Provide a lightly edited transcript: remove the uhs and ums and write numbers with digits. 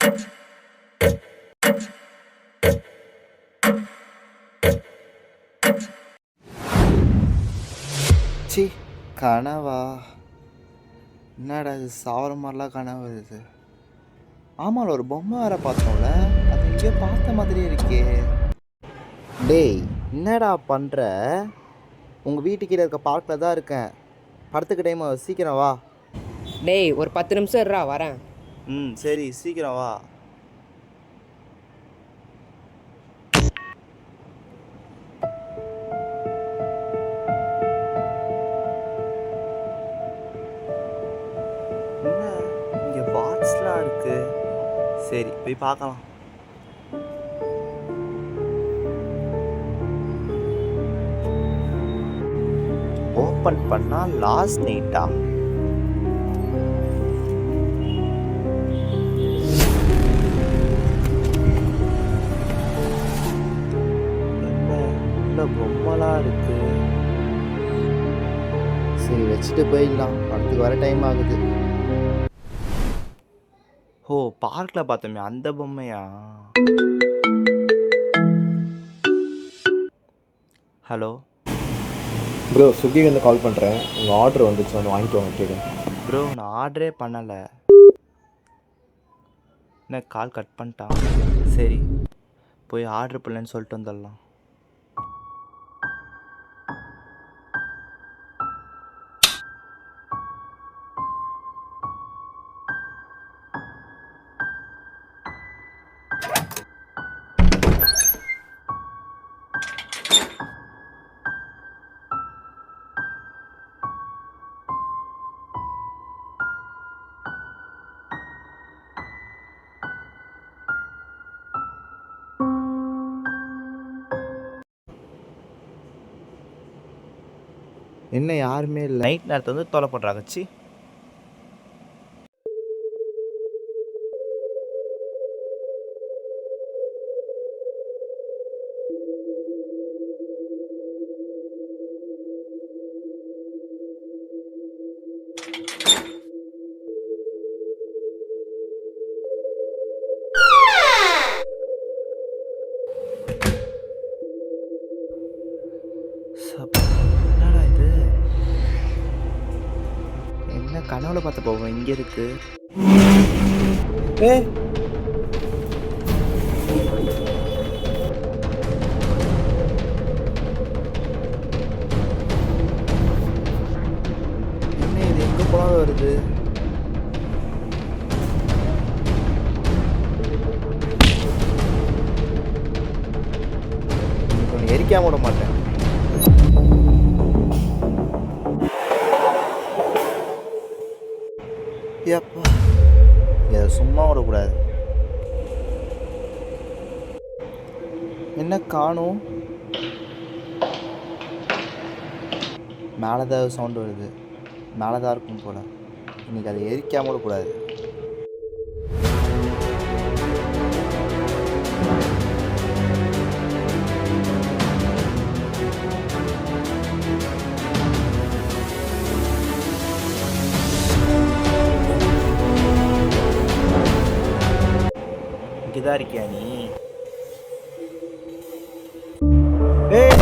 C கனவா? என்னடா இது சாவர மாதிரிலாம் கனவு வருது. ஆமாம், ஒரு பொம்மை வேற பார்த்தோம்ல, அது எங்கேயோ பார்த்த மாதிரியே இருக்கே. டேய், என்னடா பண்ணுற? உங்கள் வீட்டு கீழே இருக்க பார்க்கில் தான் இருக்கேன். படத்துக்கு டைம் சீக்கிரம் வா. டேய் ஒரு 10 நிமிஷம் இருடா வரேன். சரி சீக்கிரம் வா. என்ன இங்கே பாட்ஸ்லாம் இருக்கு? சரி போய் பார்க்கலாம். ஓப்பன் பண்ணா லாஸ்ட் நைட்டா? என்ன பொம்மலாம் இருக்கு? சரி வச்சுட்டு போயிடலாம், படத்துக்கு வர டைம் ஆகுது. ஓ, பார்க்கில் பார்த்தோமே அந்த பொம்மையா? ஹலோ ப்ரோ, ஸ்விக்கிலேருந்து கால் பண்ணுறேன். உங்கள் ஆர்டர் வந்துச்சு, வந்து வாங்கிட்டு வாங்க கேட்குறேன். ப்ரோ, நான் ஆர்டரே பண்ணலை. என்ன கால் கட் பண்ணிட்டான்? சரி போய் ஆர்டர் பண்ணலன்னு சொல்லிட்டு வந்துடலாம். என்ன யாருமே இல்லை? நைட் நேரத்தை வந்து தொலை பண்ணுறாங்க. சி என்னடா இது? என்ன கனவுல பார்த்து போவோம் இங்கே இருக்கு? ஏ என்ன இது எங்கே போனாலும் வருது? உன்னை எரிக்காம விட மாட்டேன். ஏப்பா, இதை சும்மா விடக்கூடாது. என்ன காணும்? மேலே தான் சவுண்டு வருது. மேலே தான் இருக்கும் போல். இன்னைக்கு அதை எரிக்காம விடக்கூடாது. இங்கதான் இருக்கியா நீ? ஏய்